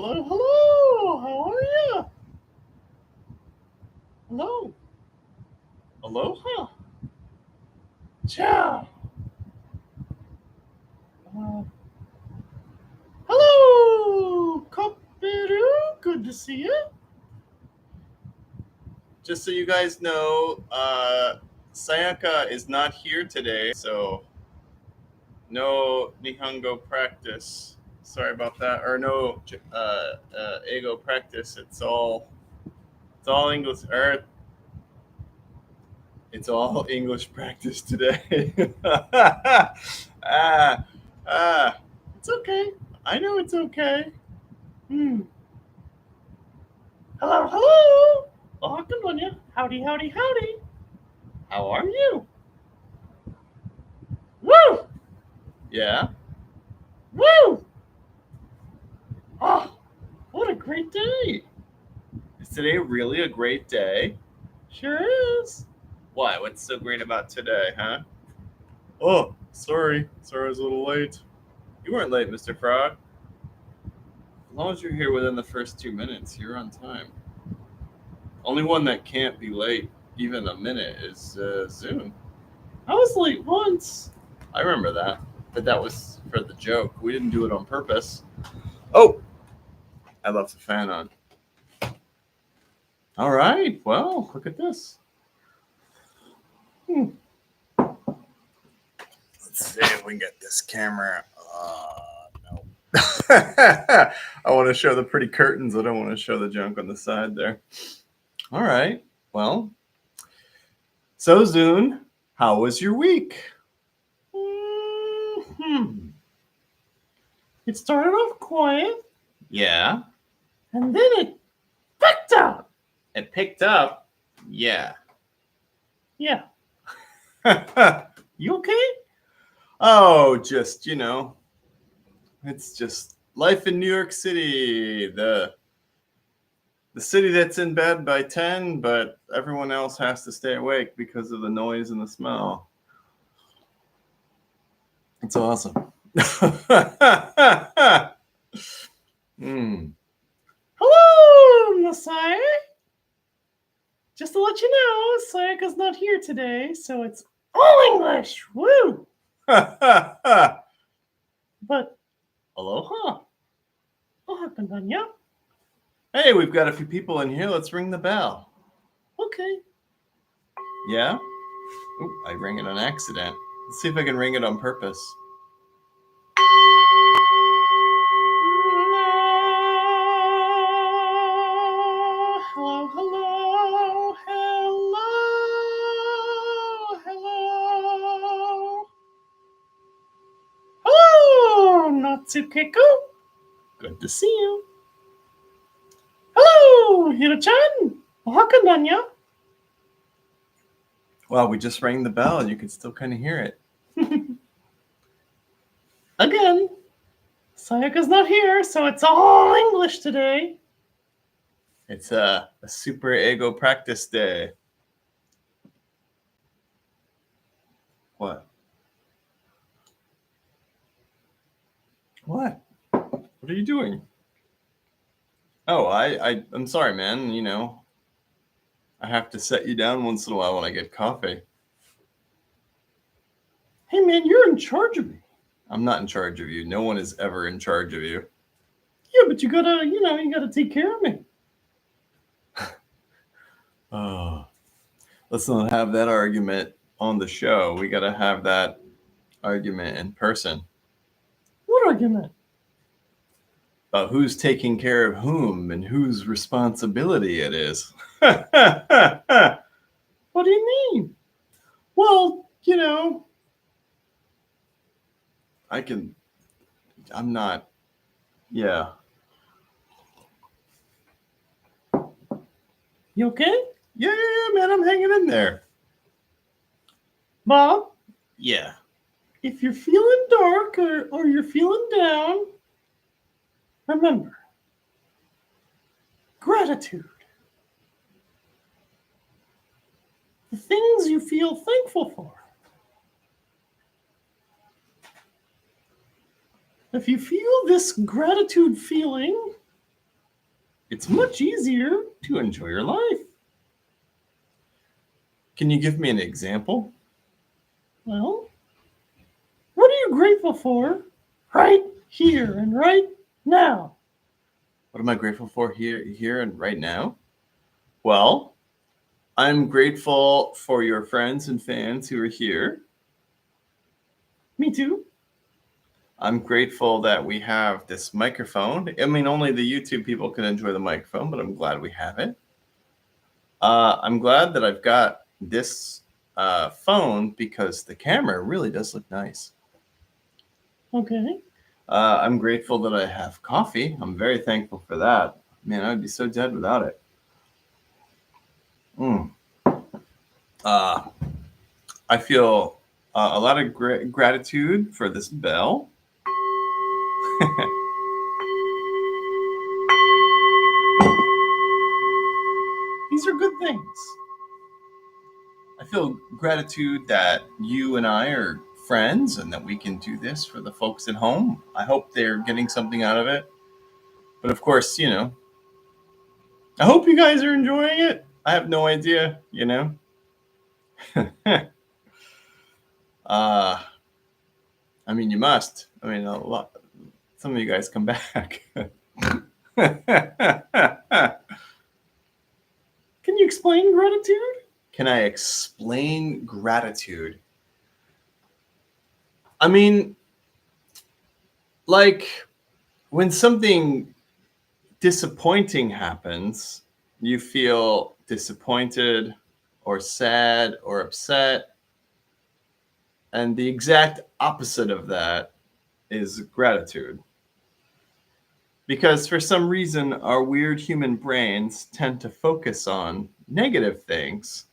Hello, hello. How are you? Hello. Aloha. Ciao. Uh, hello, Kopiru. Good to see you. Just so you guys know, Sayaka is not here today, so no Nihongo practice. Sorry about that, or no ego practice. It's all English. It's all English practice today. ah, it's okay. I know it's okay. Hello, hello. Oh, good one, yeah. Howdy, howdy, howdy. How are you? Woo! Yeah. Woo! Oh, what a great day. Is today really a great day? Sure is. Why? What's so great about today, huh? Oh, sorry. Sorry I was a little late. You weren't late, Mr. Frog. As long as you're here within the first 2 minutes, you're on time. Only one that can't be late even a minute is Zoon. I was late once. I remember that, but that was for the joke. We didn't do it on purpose. Oh, I left the fan on. All right. Well, look at this. Let's see if we can get this camera. No. I want to show the pretty curtains. I don't want to show the junk on the side there. All right. Well, so Zoon, how was your week? It started off quiet. Yeah. And then it picked up. It picked up? Yeah. Yeah. You okay? Oh, just, it's just life in New York City. The city that's in bed by 10, but everyone else has to stay awake because of the noise and the smell. It's awesome. Hello, Messiah. Just to let you know, Sayaka's not here today, so it's all English. Woo! But aloha. Ohakananya. Hey, we've got a few people in here. Let's ring the bell. Okay. Yeah? Ooh, I rang it on accident. Let's see if I can ring it on purpose. Hello, hello, hello, hello. Hello, Natsukeko. Good to see you. Hello, Hiro-chan. Ohakananya. Well, we just rang the bell and you can still kind of hear it. Again, Sayaka's not here, so it's all English today. It's a super ego practice day. What? What? What are you doing? Oh, I'm sorry, man. I have to set you down once in a while when I get coffee. Hey, man, you're in charge of me. I'm not in charge of you. No one is ever in charge of you. Yeah, but you gotta take care of me. Oh, let's not have that argument on the show. We gotta have that argument in person. What argument? About who's taking care of whom and whose responsibility it is. What do you mean? Well, I'm not, yeah. You okay? Yeah, man, I'm hanging in there. Bob? Yeah. If you're feeling dark or you're feeling down, remember, gratitude. The things you feel thankful for. If you feel this gratitude feeling, it's much easier to enjoy your life. Can you give me an example? Well, what are you grateful for right here and right now? What am I grateful for here and right now? Well, I'm grateful for your friends and fans who are here. Me too. I'm grateful that we have this microphone. I mean, only the YouTube people can enjoy the microphone, but I'm glad we have it. I'm glad that I've got this phone because the camera really does look nice. Okay. I'm grateful that I have coffee. I'm very thankful for that. Man, I would be so dead without it. I feel a lot of gratitude for this bell. These are good things. I feel gratitude that you and I are friends and that we can do this for the folks at home. I hope they're getting something out of it. But of course, I hope you guys are enjoying it. I have no idea, I mean, you must. I mean, a lot. Some of you guys come back. Can you explain gratitude? Can I explain gratitude? I mean, like when something disappointing happens, you feel disappointed or sad or upset. And the exact opposite of that is gratitude. Because for some reason, our weird human brains tend to focus on negative things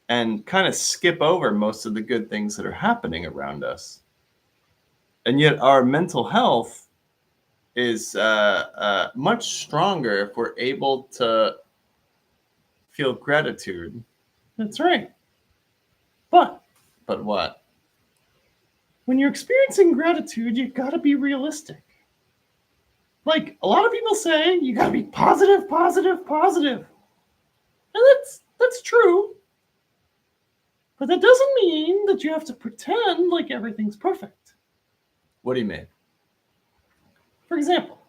and kind of skip over most of the good things that are happening around us. And yet our mental health is much stronger if we're able to feel gratitude. That's right. But what? When you're experiencing gratitude, you gotta be realistic. Like a lot of people say, you gotta be positive, positive, positive. And that's true. But that doesn't mean that you have to pretend like everything's perfect. What do you mean? For example,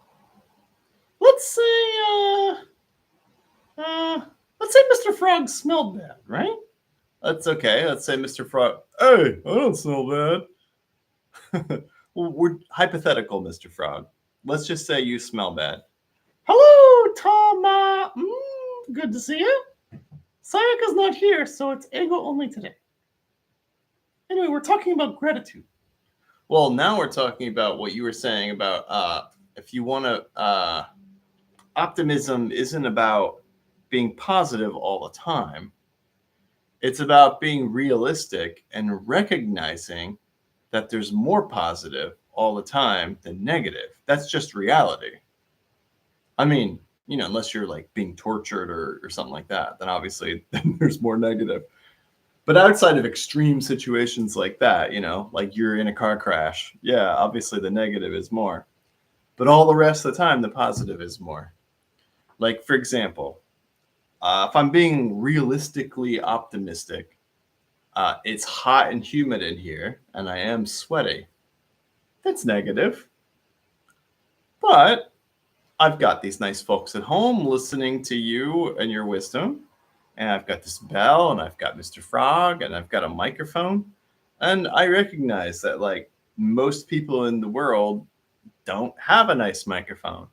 let's say Mr. Frog smelled bad, right? That's okay. Let's say Mr. Frog, hey, I don't smell bad. Well, we're hypothetical, Mr. Frog. Let's just say you smell bad. Hello, Tom. Good to see you. Sayaka's not here, so it's ego only today. Anyway, we're talking about gratitude. Well, now we're talking about what you were saying about if you want to, optimism isn't about being positive all the time. It's about being realistic and recognizing that there's more positive all the time than negative. That's just reality. I mean, unless you're like being tortured or something like that, then obviously then there's more negative. But outside of extreme situations like that, like you're in a car crash, yeah, obviously the negative is more. But all the rest of the time, the positive is more. Like, for example, if I'm being realistically optimistic, it's hot and humid in here, and I am sweaty. That's negative. But I've got these nice folks at home listening to you and your wisdom. And I've got this bell, and I've got Mr. Frog, and I've got a microphone. And I recognize that, like, most people in the world don't have a nice microphone.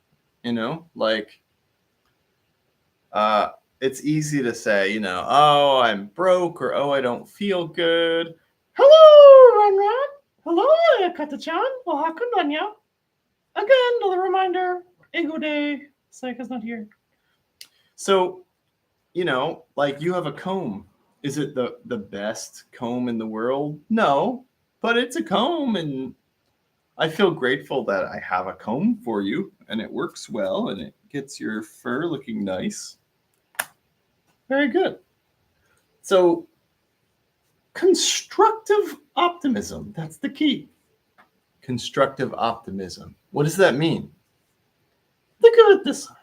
It's easy to say, oh, I'm broke, or oh, I don't feel good. Hello, Ran. Hello, Ayakata-chan. Ohakundanya. Again, another reminder, Ego Day. Sayaka's not here. So, like you have a comb. Is it the best comb in the world? No, but it's a comb, and I feel grateful that I have a comb for you, and it works well, and it gets your fur looking nice. Very good. So, constructive optimism, that's the key. Constructive optimism. What does that mean? Think of it this way.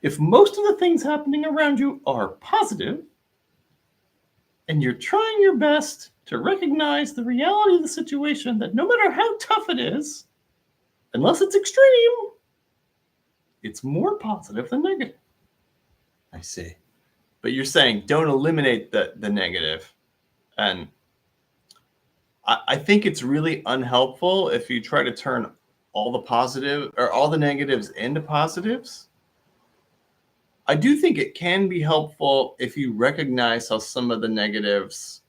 If most of the things happening around you are positive, and you're trying your best to recognize the reality of the situation, that no matter how tough it is, unless it's extreme, it's more positive than negative. I see. But you're saying don't eliminate the negative. And I think it's really unhelpful if you try to turn all the positive or all the negatives into positives. I do think it can be helpful if you recognize how some of the negatives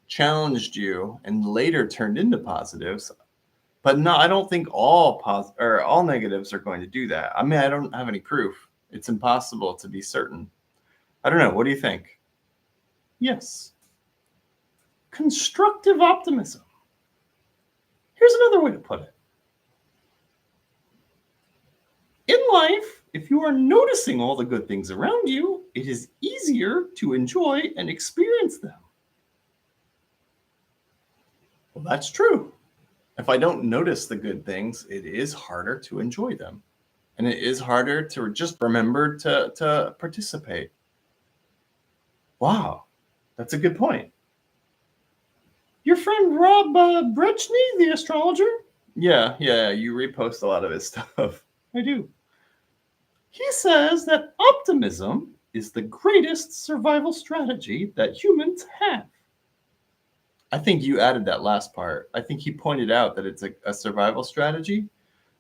challenged you and later turned into positives. But no, I don't think all all negatives are going to do that. I mean, I don't have any proof. It's impossible to be certain. I don't know. What do you think? Yes. Constructive optimism. Here's another way to put it. In life, if you are noticing all the good things around you, it is easier to enjoy and experience them. Well, that's true. If I don't notice the good things, it is harder to enjoy them. And it is harder to just remember to participate. Wow, that's a good point. Your friend Rob Brechny, the astrologer? Yeah, you repost a lot of his stuff. I do. He says that optimism is the greatest survival strategy that humans have. I think you added that last part. I think he pointed out that it's a survival strategy.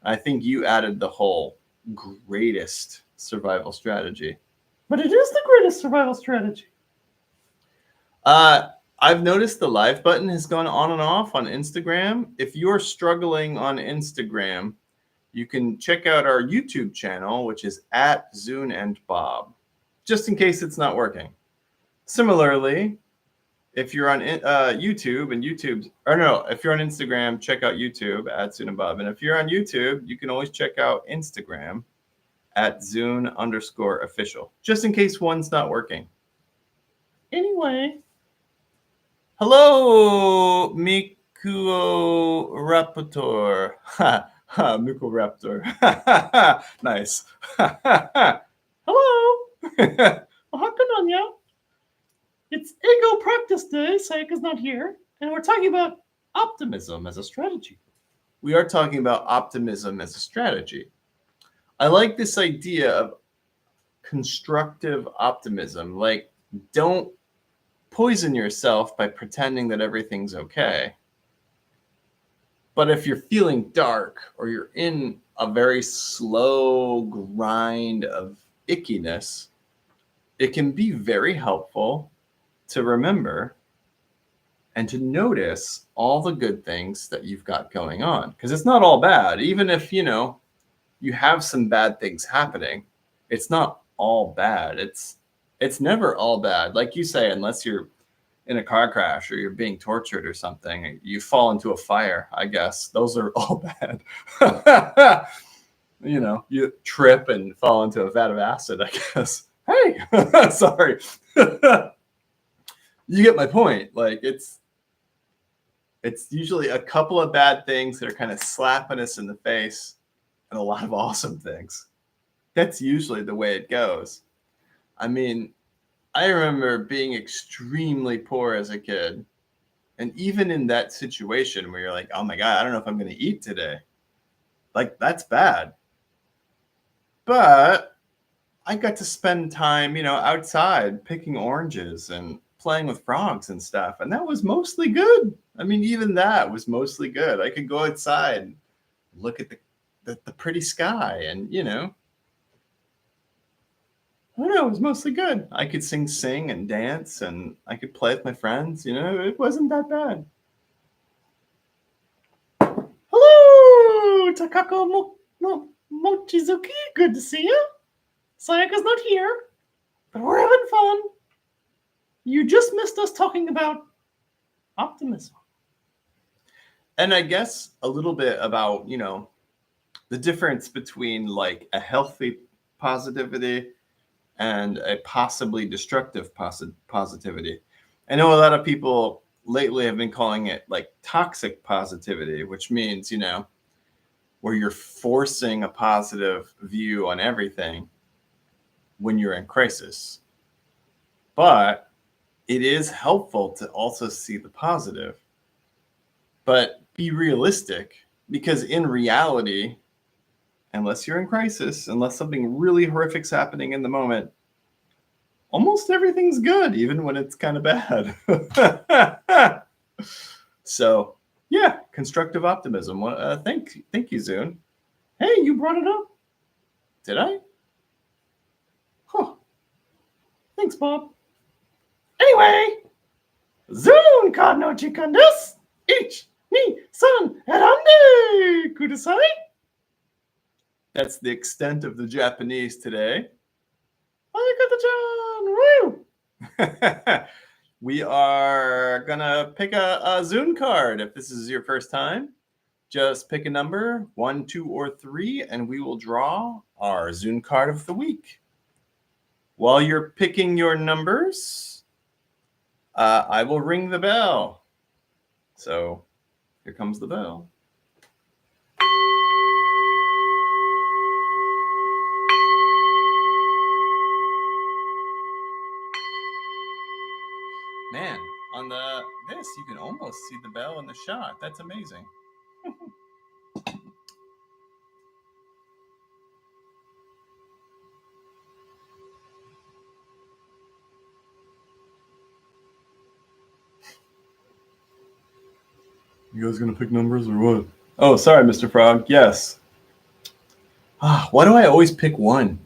I think you added the whole greatest survival strategy. But it is the greatest survival strategy. I've noticed the live button has gone on and off on Instagram. If you're struggling on Instagram, you can check out our YouTube channel, which is at Zoon and Bob, just in case it's not working. Similarly, if you're on YouTube and if you're on Instagram, check out YouTube at Zoon and Bob. And if you're on YouTube, you can always check out Instagram at Zoon_official, just in case one's not working. Anyway, hello, Mikuo Raptor. Mikuo Raptor. Nice. Hello. Hakananya. It's Ego Practice Day. Sayaka's not here. And we're talking about optimism as a strategy. We are talking about optimism as a strategy. I like this idea of constructive optimism. Like, don't poison yourself by pretending that everything's okay. But if you're feeling dark or you're in a very slow grind of ickiness, it can be very helpful to remember and to notice all the good things that you've got going on. Because it's not all bad. Even if, you have some bad things happening, it's not all bad. It's never all bad. Like you say, unless you're in a car crash or you're being tortured or something, you fall into a fire, I guess. Those are all bad. You trip and fall into a vat of acid, I guess. Hey, sorry. You get my point. Like, it's usually a couple of bad things that are kind of slapping us in the face and a lot of awesome things. That's usually the way it goes. I mean, I remember being extremely poor as a kid. And even in that situation where you're like, oh my God, I don't know if I'm going to eat today. Like, that's bad. But I got to spend time, outside picking oranges and playing with frogs and stuff. And that was mostly good. I mean, even that was mostly good. I could go outside and look at the pretty sky and, I don't know, it was mostly good. I could sing and dance, and I could play with my friends. It wasn't that bad. Hello, Takako Mochizuki. Good to see you. Sayaka's not here, but we're having fun. You just missed us talking about optimism. And I guess a little bit about, the difference between like a healthy positivity and a possibly destructive positivity. I know a lot of people lately have been calling it like toxic positivity, which means, where you're forcing a positive view on everything. when you're in crisis. But it is helpful to also see the positive. But be realistic, because in reality, unless you're in crisis, unless something really horrific's happening in the moment, almost everything's good, even when it's kind of bad. So, yeah, constructive optimism. Thank you, Zoon. Hey, you brought it up. Did I? Huh. Thanks, Bob. Anyway, Zoon ka no chikan desu. Ich, ni, san, erande kudasai. That's the extent of the Japanese today. Woo! We are gonna pick a Zoon card. If this is your first time, just pick a number, 1, 2, or 3, and we will draw our Zoon card of the week. While you're picking your numbers, I will ring the bell. So here comes the bell. Man, on this you can almost see the bell in the shot. That's amazing. You guys gonna pick numbers or what? Oh, sorry, Mr. Frog. Yes. Why do I always pick 1?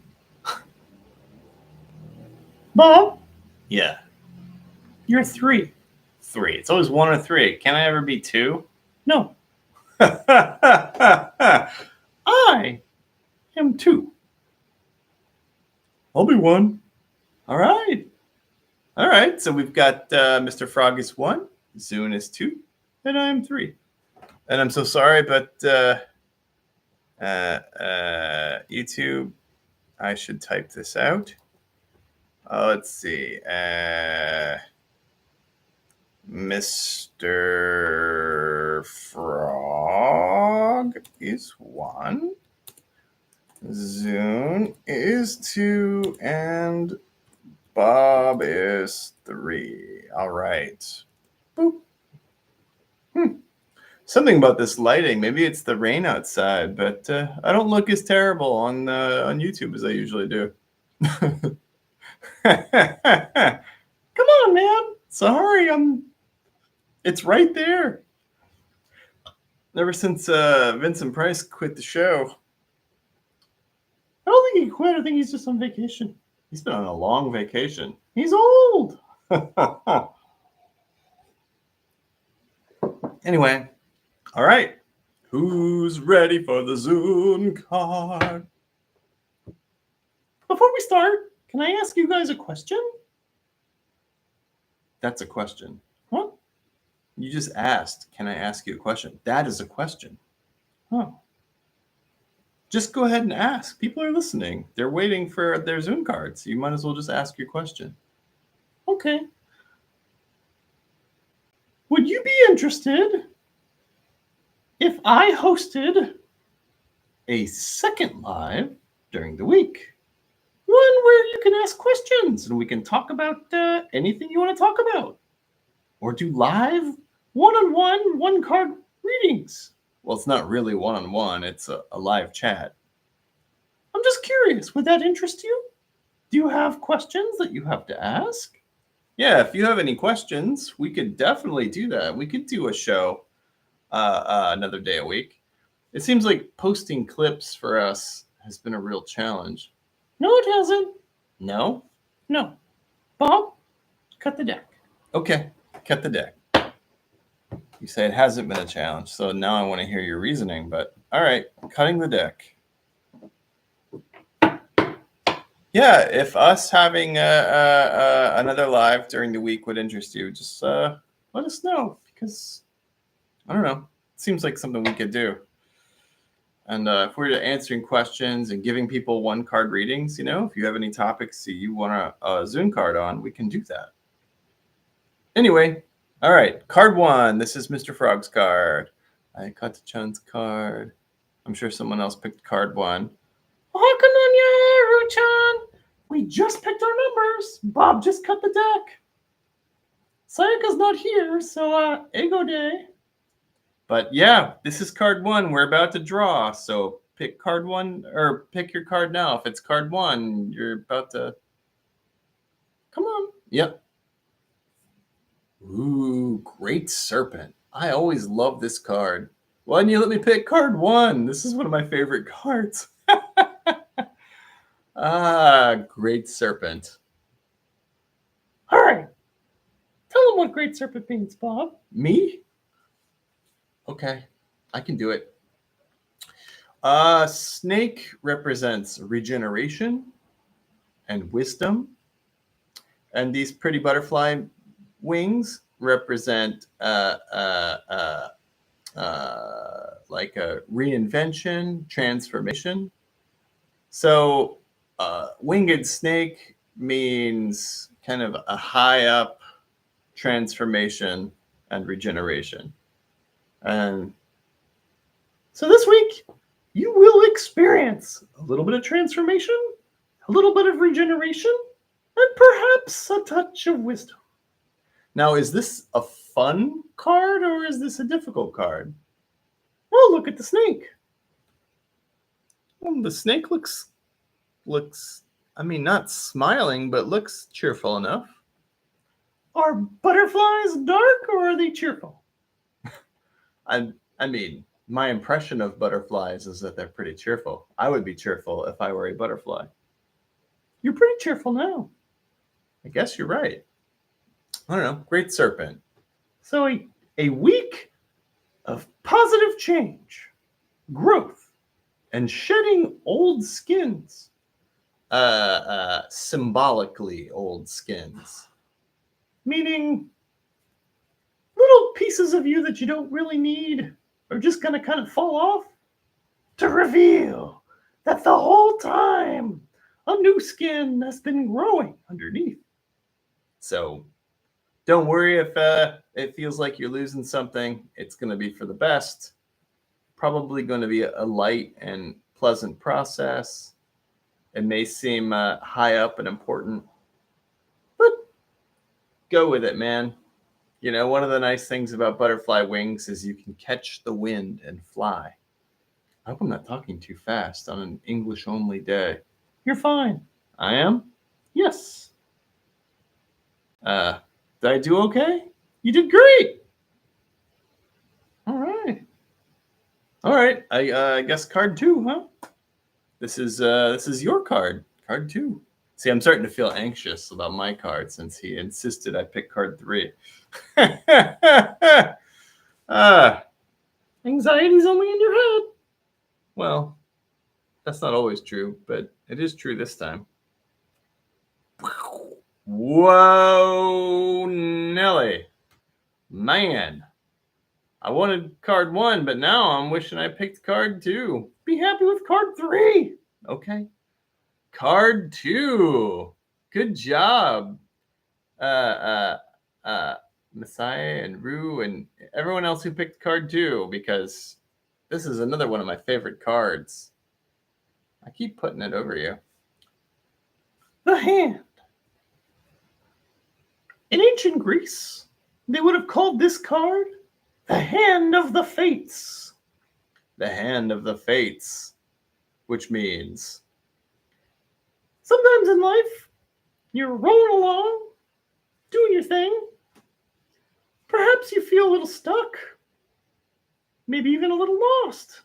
Bob? Yeah. You're 3. 3. It's always 1 or 3. Can I ever be 2? No. I am 2. I'll be 1. All right. All right. So we've got Mr. Frog is 1, Zoon is 2, and I'm 3. And I'm so sorry, but YouTube, I should type this out. Let's see. Mr. Frog is 1. Zoon is 2. And Bob is 3. All right. Boop. Something about this lighting. Maybe it's the rain outside, but I don't look as terrible on YouTube as I usually do. Come on, man. Sorry, it's right there. Ever since Vincent Price quit the show. I don't think he quit. I think he's just on vacation. He's been on a long vacation. He's old. Anyway, all right. Who's ready for the Zoon card? Before we start, can I ask you guys a question? That's a question. What? You just asked, can I ask you a question? That is a question. Oh. Just go ahead and ask. People are listening. They're waiting for their Zoom cards. You might as well just ask your question. Okay. Would you be interested if I hosted a second live during the week? One where you can ask questions and we can talk about anything you want to talk about. Or do live one-on-one, one-card readings. Well, it's not really one-on-one. It's a live chat. I'm just curious. Would that interest you? Do you have questions that you have to ask? Yeah, if you have any questions, we could definitely do that. We could do a show another day a week. It seems like posting clips for us has been a real challenge. No, it hasn't. No? No. Bob, cut the deck. Okay, cut the deck. You say it hasn't been a challenge, so now I want to hear your reasoning, but all right, cutting the deck. Yeah, if us having another live during the week would interest you, just let us know, because, I don't know, it seems like something we could do. And if we're answering questions and giving people one-card readings, if you have any topics that you want a Zoom card on, we can do that. Anyway, all right, card 1. This is Mr. Frog's card. I cut the Chun's card. I'm sure someone else picked card 1. Chan. We just picked our numbers. Bob just cut the deck. Sayaka's not here, so ego day. But yeah, this is card 1. We're about to draw. So pick card 1 or pick your card now. If it's card 1, you're about to. Come on. Yep. Ooh, Great Serpent. I always love this card. Why didn't you let me pick card 1? This is one of my favorite cards. Great Serpent. All right. Tell him what Great Serpent means, Bob. Me? Okay, I can do it. Snake represents regeneration and wisdom. And these pretty butterfly wings represent like a reinvention, transformation. So winged snake means kind of a high up transformation and regeneration. And so this week, you will experience a little bit of transformation, a little bit of regeneration, and perhaps a touch of wisdom. Now, is this a fun card or is this a difficult card? Well, look at the snake. Well, the snake looks, I mean, not smiling, but looks cheerful enough. Are butterflies dark or are they cheerful? I mean, my impression of butterflies is that they're pretty cheerful. I would be cheerful if I were a butterfly. You're pretty cheerful now. I guess you're right. I don't know. Great Serpent. So a week of positive change, growth, and shedding old skins. Symbolically old skins. Meaning little pieces of you that you don't really need are just going to kind of fall off to reveal that the whole time a new skin has been growing underneath. So don't worry if it feels like you're losing something. It's going to be for the best. Probably going to be a light and pleasant process. It may seem high up and important, but go with it, man. You know, one of the nice things about butterfly wings is you can catch the wind and fly. I hope I'm not talking too fast on an English-only day. You're fine. I am? Yes. Did I do okay? You did great. All right. All right. I guess card 2, huh? This is your card. Card 2. See, I'm starting to feel anxious about my card since he insisted I pick card 3. Anxiety's only in your head. Well, that's not always true, but it is true this time. Whoa, Nelly. Man. I wanted card 1, but now I'm wishing I picked card 2. Be happy with card 3. Okay. Card 2. Good job. Messiah and Rue and everyone else who picked card 2, because this is another one of my favorite cards. I keep putting it over you. The Hand. In ancient Greece, they would have called this card the Hand of the Fates. The Hand of the Fates, which means sometimes in life, you're rolling along, doing your thing. Perhaps you feel a little stuck, maybe even a little lost.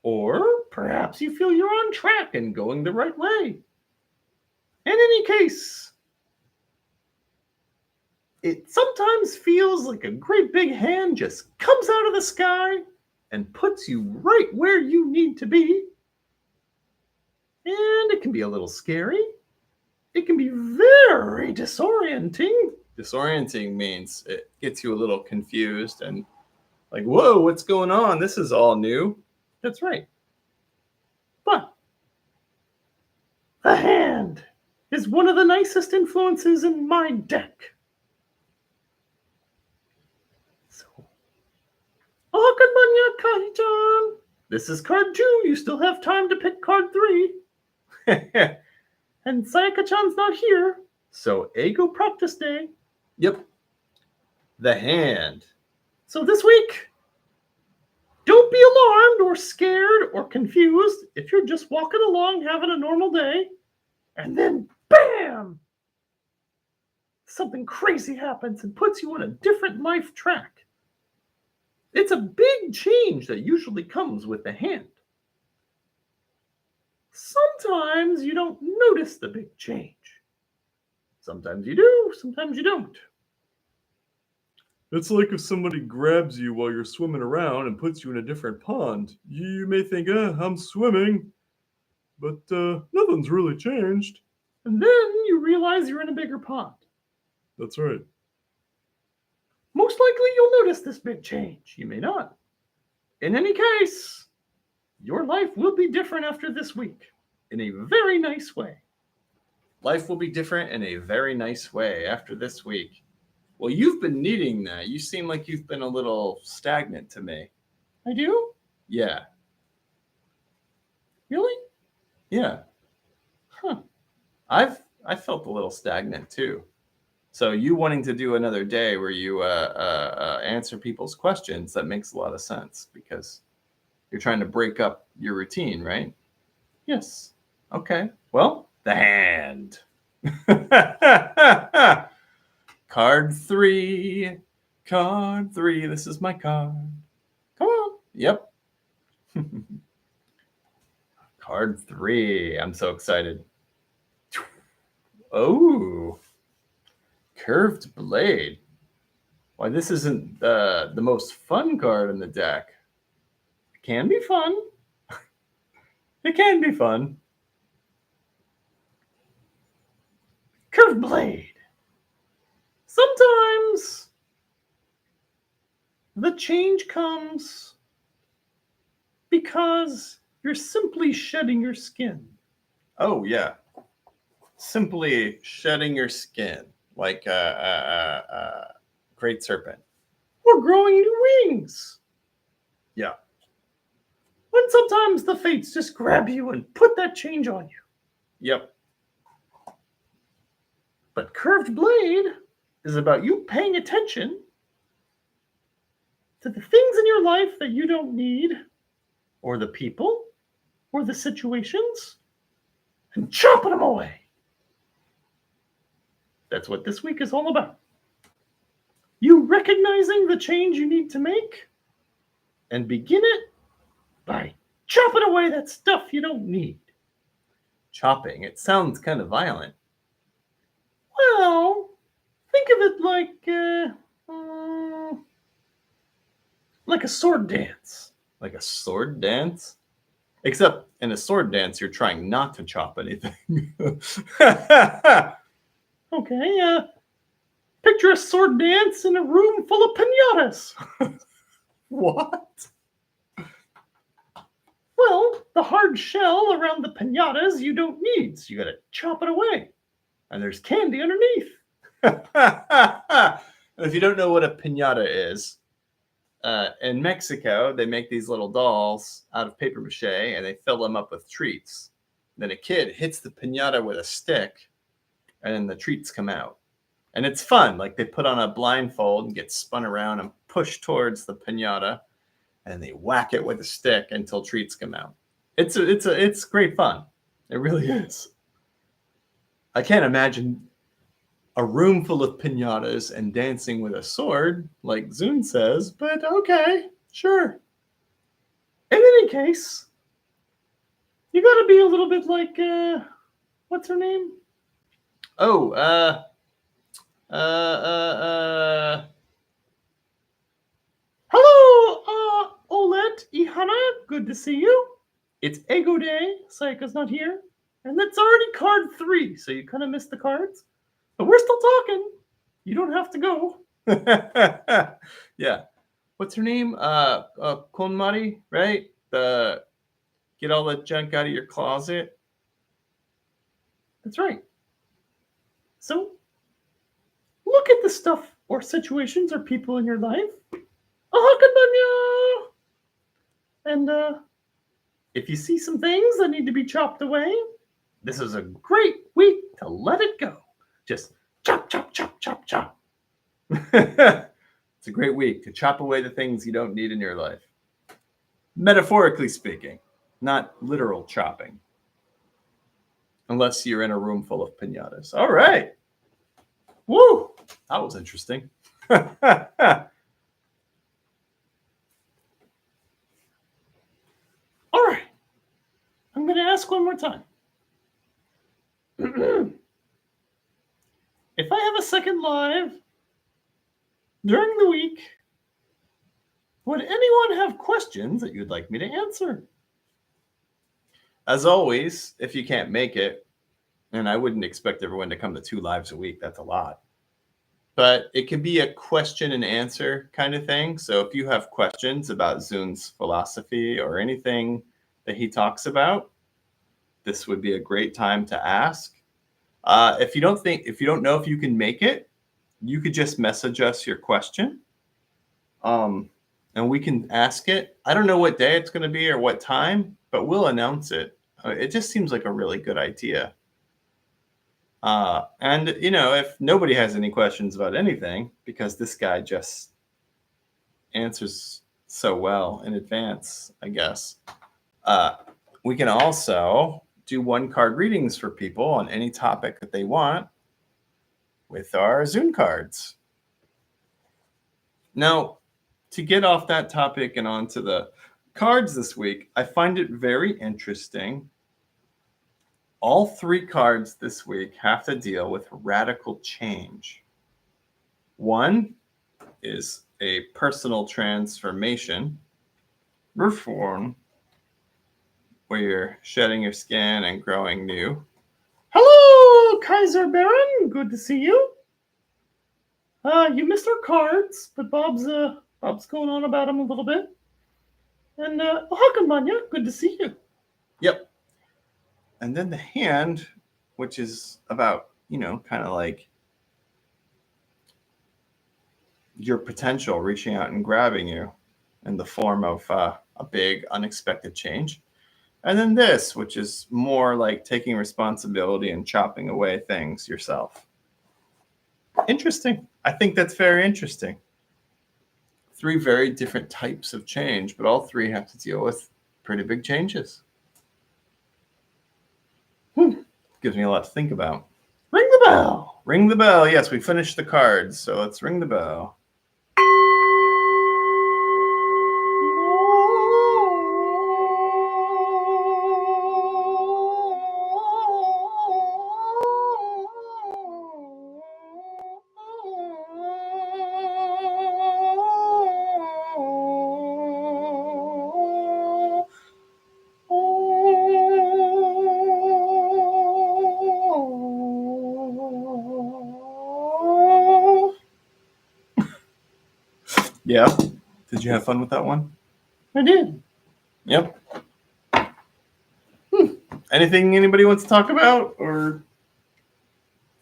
Or perhaps you feel you're on track and going the right way. In any case, it sometimes feels like a great big hand just comes out of the sky and puts you right where you need to be. And it can be a little scary. It can be very disorienting. Disorienting means it gets you a little confused and like, whoa, what's going on? This is all new. That's right. But the Hand is one of the nicest influences in my deck. So, this is card 2. You still have time to pick card 3. And Sayaka-chan's not here, so ego practice day. Yep. The hand. So this week, don't be alarmed or scared or confused if you're just walking along having a normal day, and then BAM! Something crazy happens and puts you on a different life track. It's a big change that usually comes with the hand. Sometimes you don't notice the big change. Sometimes you do, sometimes you don't. It's like if somebody grabs you while you're swimming around and puts you in a different pond. You may think, I'm swimming, but nothing's really changed. And then you realize you're in a bigger pond. That's right. Most likely you'll notice this big change. You may not. In any case, your life will be different after this week in a very nice way. Life will be different in a very nice way after this week. Well, you've been needing that. You seem like you've been a little stagnant to me. I do? Yeah. Really? Yeah. Huh. I felt a little stagnant too. So you wanting to do another day where you answer people's questions, that makes a lot of sense because you're trying to break up your routine, right? Yes. Okay. Well, the hand. Card 3. Card 3. This is my card. Come on. Yep. Card 3. I'm so excited. Oh. Curved blade. Why, this isn't the most fun card in the deck. It can be fun. It can be fun. Curved blade. Sometimes the change comes because you're simply shedding your skin. Oh, yeah. Simply shedding your skin like a great serpent. Or growing new wings. Yeah. When sometimes the fates just grab you and put that change on you. Yep. But curved blade is about you paying attention to the things in your life that you don't need, or the people, or the situations, and chopping them away. That's what this week is all about. You recognizing the change you need to make, and begin it by chopping away that stuff you don't need. Chopping. It sounds kind of violent. Well, think of it like a sword dance. Like a sword dance? Except in a sword dance, you're trying not to chop anything. Okay, picture a sword dance in a room full of pinatas. What? Well, the hard shell around the pinatas you don't need, so you gotta chop it away. And there's candy underneath. If you don't know what a piñata is, in Mexico, they make these little dolls out of paper mache and they fill them up with treats. Then a kid hits the piñata with a stick and then the treats come out. And it's fun. Like they put on a blindfold and get spun around and pushed towards the piñata and they whack it with a stick until treats come out. It's great fun. It really is. I can't imagine a room full of piñatas and dancing with a sword, like Zoon says, but okay, sure. In any case, you gotta be a little bit like, what's her name? Oh, Hello, Olet Ihana, good to see you. It's Ego Day, Sayaka's not here, and that's already card 3, so you kind of missed the cards. But we're still talking. You don't have to go. yeah. What's her name? Konmari, right? The get all the junk out of your closet. That's right. So, look at the stuff or situations or people in your life. And if you see some things that need to be chopped away, This is a great week to let it go. Just chop, chop, chop, chop, chop. It's a great week to chop away the things you don't need in your life. Metaphorically speaking, not literal chopping. Unless you're in a room full of piñatas. All right. Woo! That was interesting. All right. I'm going to ask one more time. If I have a second live during the week, would anyone have questions that you'd like me to answer? As always, if you can't make it, and I wouldn't expect everyone to come to 2 lives a week, that's a lot. But it can be a question and answer kind of thing. So if you have questions about Zoon's philosophy or anything that he talks about, this would be a great time to ask. If you don't know if you can make it, you could just message us your question, and we can ask it. I don't know what day it's going to be or what time, but we'll announce it. It just seems like a really good idea. And if nobody has any questions about anything, because this guy just answers so well in advance, I guess, we can also do 1-card readings for people on any topic that they want with our Zoom cards. Now, to get off that topic and onto the cards this week, I find it very interesting. All 3 cards this week have to deal with radical change. One is a personal transformation, reform, where you're shedding your skin and growing new. Hello, Kaiser Baron. Good to see you. You missed our cards, but Bob's going on about them a little bit. And Hakamanya, good to see you. Yep. And then the hand, which is about, kind of like your potential reaching out and grabbing you in the form of a big unexpected change. And then this, which is more like taking responsibility and chopping away things yourself. Interesting. I think that's very interesting. 3 very different types of change, but all 3 have to deal with pretty big changes. Gives me a lot to think about. Ring the bell. Ring the bell. Yes, we finished the cards, so let's ring the bell. Yeah. Did you have fun with that one? I did. Yep. Anything anybody wants to talk about, or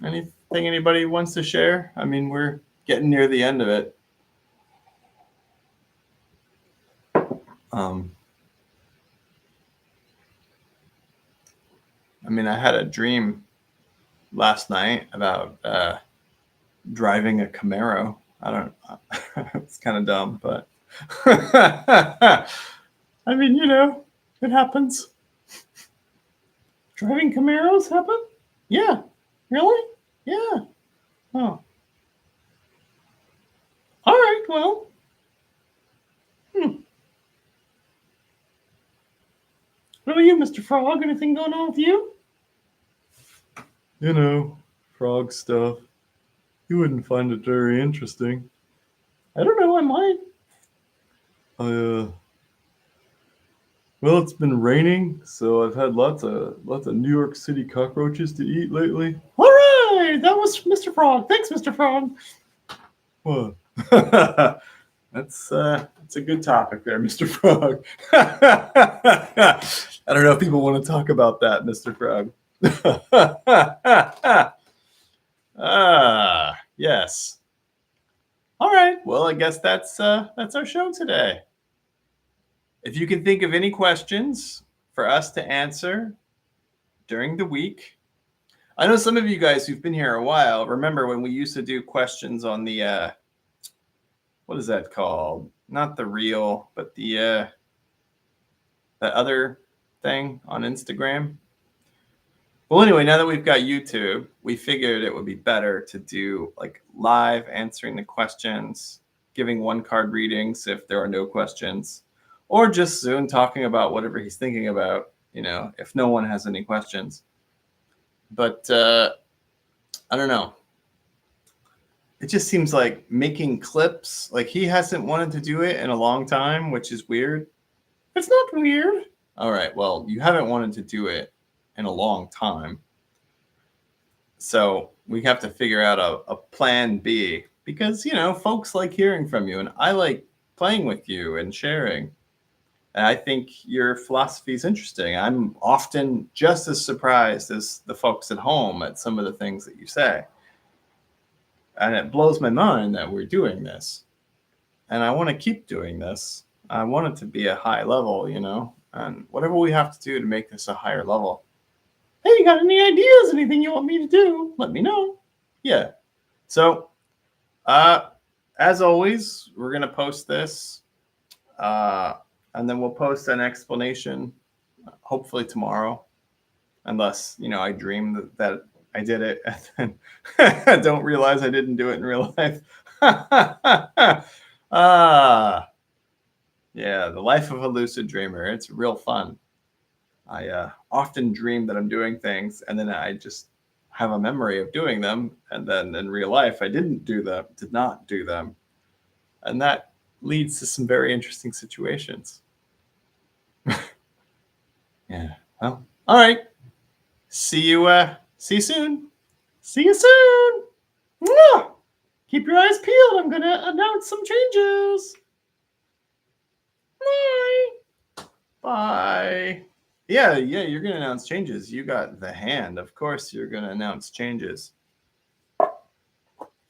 anything anybody wants to share? I mean, we're getting near the end of it. I had a dream last night about driving a Camaro. It's kind of dumb, but it happens. Driving Camaros happen? Yeah. Really? Yeah. Oh. All right, well. What about you, Mr. Frog? Anything going on with you? Frog stuff. You wouldn't find it very interesting. I don't know, I might. Well, it's been raining, so I've had lots of New York City cockroaches to eat lately. All right, that was Mr. Frog. Thanks, Mr. Frog. What? That's a good topic there, Mr. Frog. I don't know if people want to talk about that, Mr. Frog. Yes. All right. Well, I guess that's our show today. If you can think of any questions for us to answer during the week. I know some of you guys who've been here a while remember when we used to do questions on the what is that called? Not the reel, but the other thing on Instagram. Well, anyway, now that we've got YouTube, we figured it would be better to do like live answering the questions, giving one card readings if there are no questions, or just Zoon talking about whatever he's thinking about, if no one has any questions. But I don't know. It just seems like making clips, like he hasn't wanted to do it in a long time, which is weird. It's not weird. All right, well, you haven't wanted to do it in a long time. So we have to figure out a plan B because, folks like hearing from you and I like playing with you and sharing. And I think your philosophy is interesting. I'm often just as surprised as the folks at home at some of the things that you say. And it blows my mind that we're doing this. And I want to keep doing this. I want it to be a high level, and whatever we have to do to make this a higher level. Hey, you got any ideas? Anything you want me to do? Let me know. Yeah. So, as always, we're going to post this. And then we'll post an explanation, hopefully tomorrow. Unless, I dream that I did it and then I don't realize I didn't do it in real life. Yeah, the life of a lucid dreamer. It's real fun. I often dream that I'm doing things and then I just have a memory of doing them. And then in real life, I did not do them. And that leads to some very interesting situations. Yeah. Well, all right. See you soon. See you soon. Mwah! Keep your eyes peeled. I'm going to announce some changes. Bye. Bye. Yeah, you're going to announce changes. You got the hand. Of course, you're going to announce changes.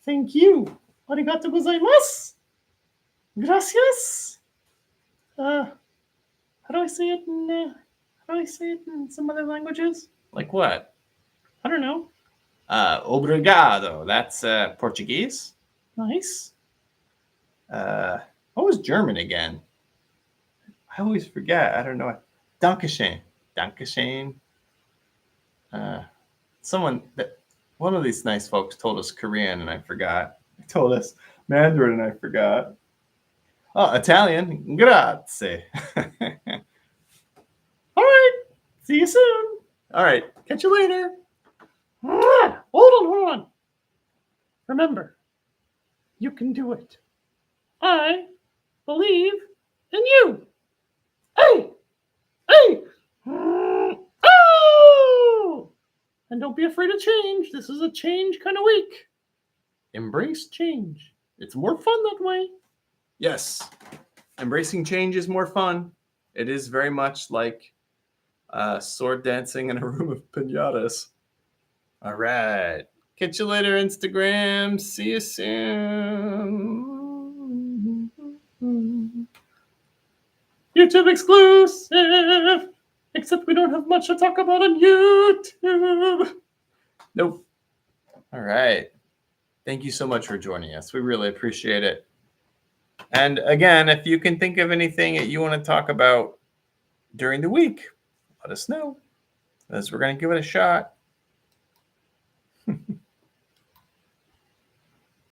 Thank you. Arigato gozaimasu. Gracias. How do I say it in some other languages? Like what? I don't know. Obrigado. That's Portuguese. Nice. What was German again? I always forget. I don't know. Dankeschön. Dankeschön. One of these nice folks told us Korean and I forgot. They told us Mandarin and I forgot. Oh, Italian. Grazie. All right. See you soon. All right. Catch you later. Hold on. Remember, you can do it. I believe in you. Hey! Oh! And don't be afraid of change. This is a change kind of week. Embrace change. It's more fun that way. Yes. Embracing change is more fun. It is very much like sword dancing in a room of piñatas. All right. Catch you later, Instagram. See you soon. YouTube exclusive. Except we don't have much to talk about on YouTube. Nope. All right. Thank you so much for joining us. We really appreciate it. And again, if you can think of anything that you want to talk about during the week, let us know, as we're going to give it a shot.